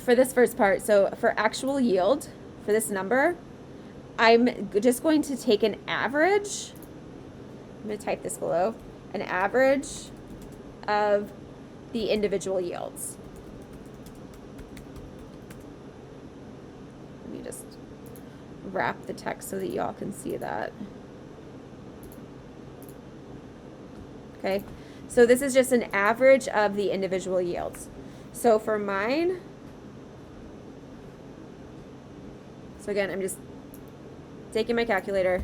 for this first part, so for actual yield, for this number, I'm just going to take an average. I'm going to type this below. An average of the individual yields. Let me just wrap the text so that y'all can see that. Okay, so this is just an average of the individual yields. So for mine, so again, I'm just taking my calculator.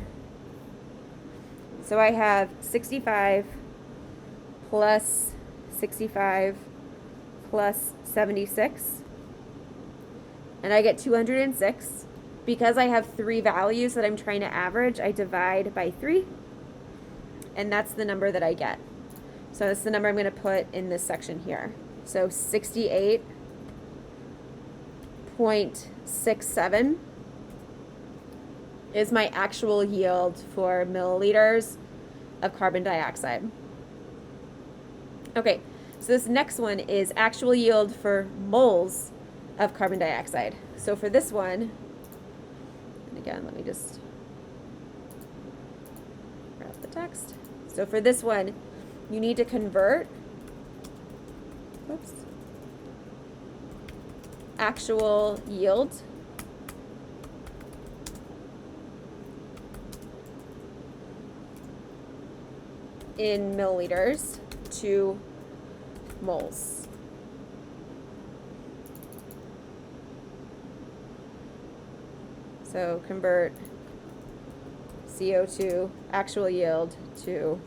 So I have 65 plus 65 plus 76, and I get 206. Because I have 3 values that I'm trying to average, I divide by 3, and that's the number that I get. So that's the number I'm going to put in this section here. So 68.67 is my actual yield for milliliters of carbon dioxide. Okay, so this next one is actual yield for moles of carbon dioxide. So for this one, and again, let me just wrap the text. So for this one, you need to convert, actual yield in milliliters to moles. So convert CO2 actual yield to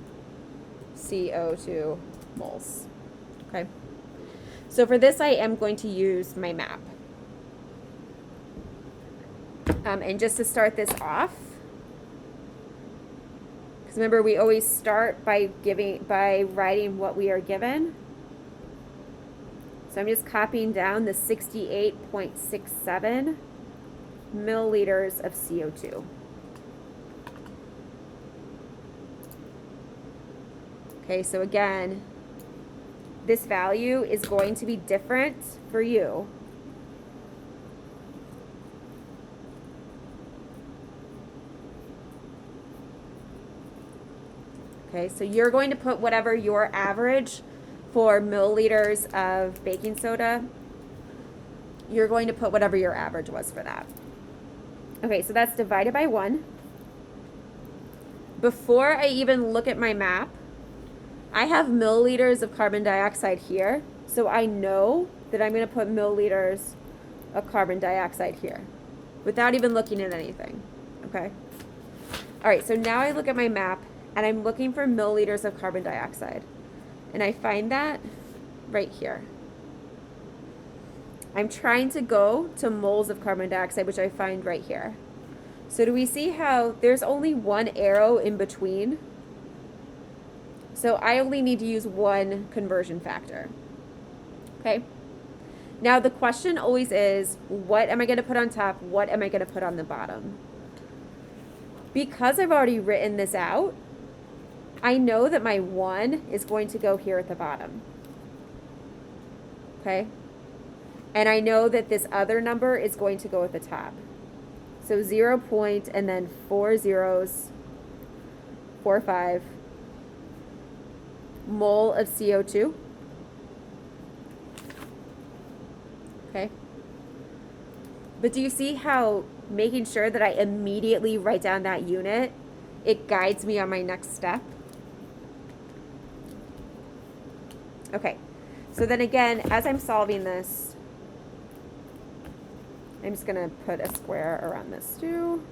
CO2 moles. Okay. So for this, I am going to use my map. And just to start this off, because remember, we always start by writing what we are given. So I'm just copying down the 68.67 milliliters of CO2. Okay, so again, this value is going to be different for you. Okay, so you're going to put whatever your average for milliliters of baking soda, you're going to put whatever your average was for that. Okay, so that's divided by 1. Before I even look at my map, I have milliliters of carbon dioxide here, so I know that I'm going to put milliliters of carbon dioxide here without even looking at anything, okay? All right, so now I look at my map, and I'm looking for milliliters of carbon dioxide, and I find that right here. I'm trying to go to moles of carbon dioxide, which I find right here. So do we see how there's only one arrow in between? So I only need to use one conversion factor. Okay. Now the question always is, what am I going to put on top? What am I going to put on the bottom? Because I've already written this out, I know that my 1 is going to go here at the bottom. Okay. And I know that this other number is going to go at the top. So 0 point and then 4 zeros, 4.5 mole of CO2. Okay. But do you see how making sure that I immediately write down that unit, it guides me on my next step? Okay. So then again, as I'm solving this, I'm just going to put a square around this too.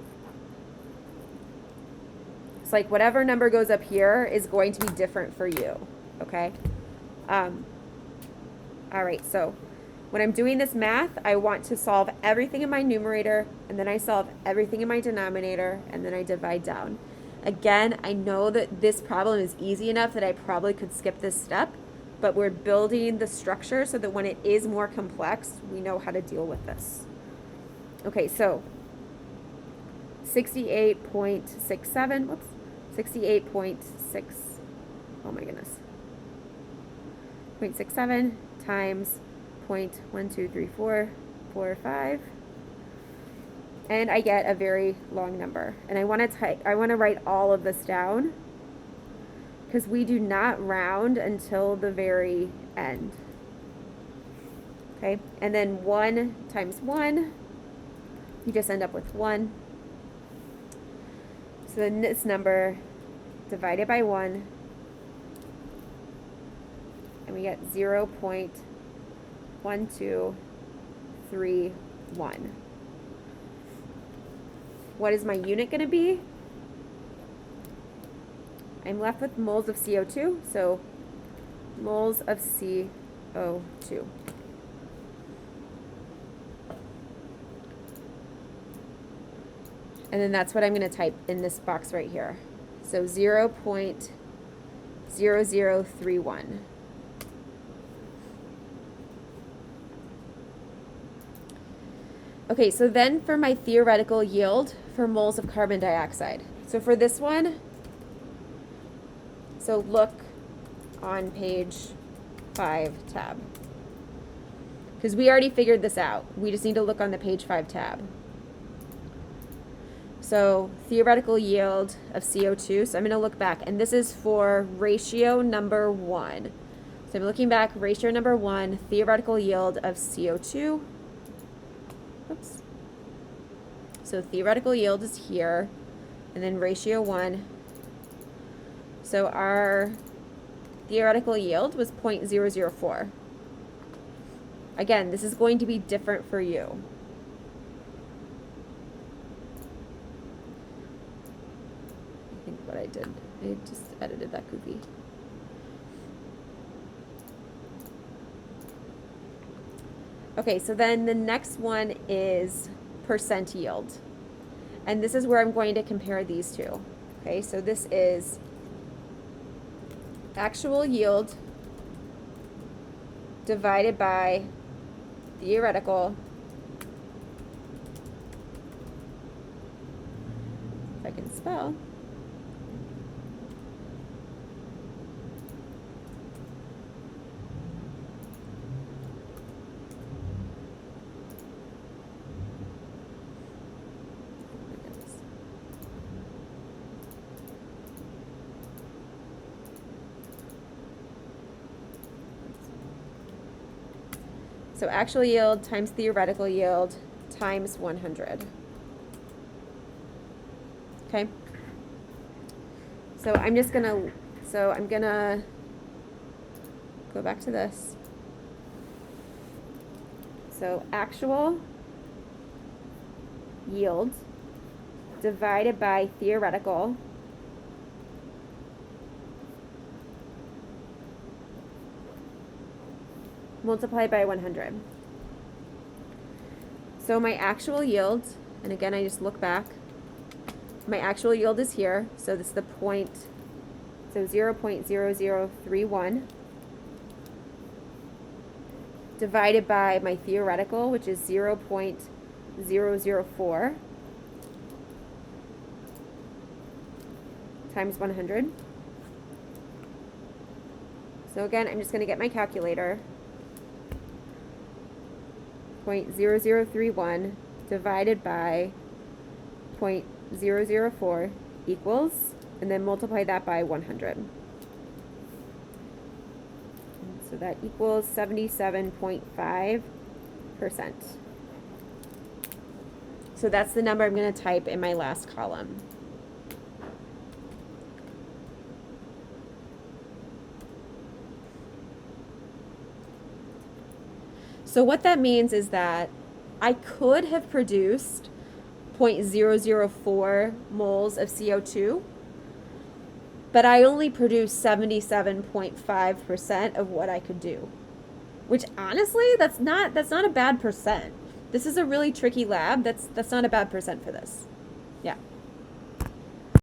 It's like whatever number goes up here is going to be different for you, okay? All right, so when I'm doing this math, I want to solve everything in my numerator, and then I solve everything in my denominator, and then I divide down. Again, I know that this problem is easy enough that I probably could skip this step, but we're building the structure so that when it is more complex, we know how to deal with this. Okay, so 68.67, whoops, 68.6, oh my goodness, 0.67 times 0.1234 0.45. And I get a very long number. And I want to write all of this down because we do not round until the very end. Okay, and then 1 times 1, you just end up with 1. So then this number divided by 1, and we get 0.1231. What is my unit going to be? I'm left with moles of CO2, so moles of CO2. And then that's what I'm going to type in this box right here. So 0.0031. Okay, so then for my theoretical yield for moles of carbon dioxide. So for this one, so look on page 5 tab. Because we already figured this out. We just need to look on the page 5 tab. So theoretical yield of CO2. So I'm going to look back, and this is for ratio number 1. So I'm looking back, ratio number 1, theoretical yield of CO2. Oops. So theoretical yield is here, and then ratio 1. So our theoretical yield was 0.004. Again, this is going to be different for you. I think what I did, I just edited that goofy. Okay, so then the next one is percent yield. And this is where I'm going to compare these two. Okay, so this is actual yield divided by theoretical. If I can spell. So actual yield times theoretical yield times 100. Okay. So I'm just gonna, go back to this. So actual yield divided by theoretical multiplied by 100. So my actual yield, and again I just look back, my actual yield is here, so this is the point, so 0.0031 divided by my theoretical, which is 0.004 times 100. So again, I'm just going to get my calculator. 0.0031 divided by 0.004 equals, and then multiply that by 100. And so that equals 77.5%. So that's the number I'm going to type in my last column. So what that means is that I could have produced 0.004 moles of CO2, but I only produced 77.5% of what I could do. Which honestly, that's not a bad percent. This is a really tricky lab. That's not a bad percent for this.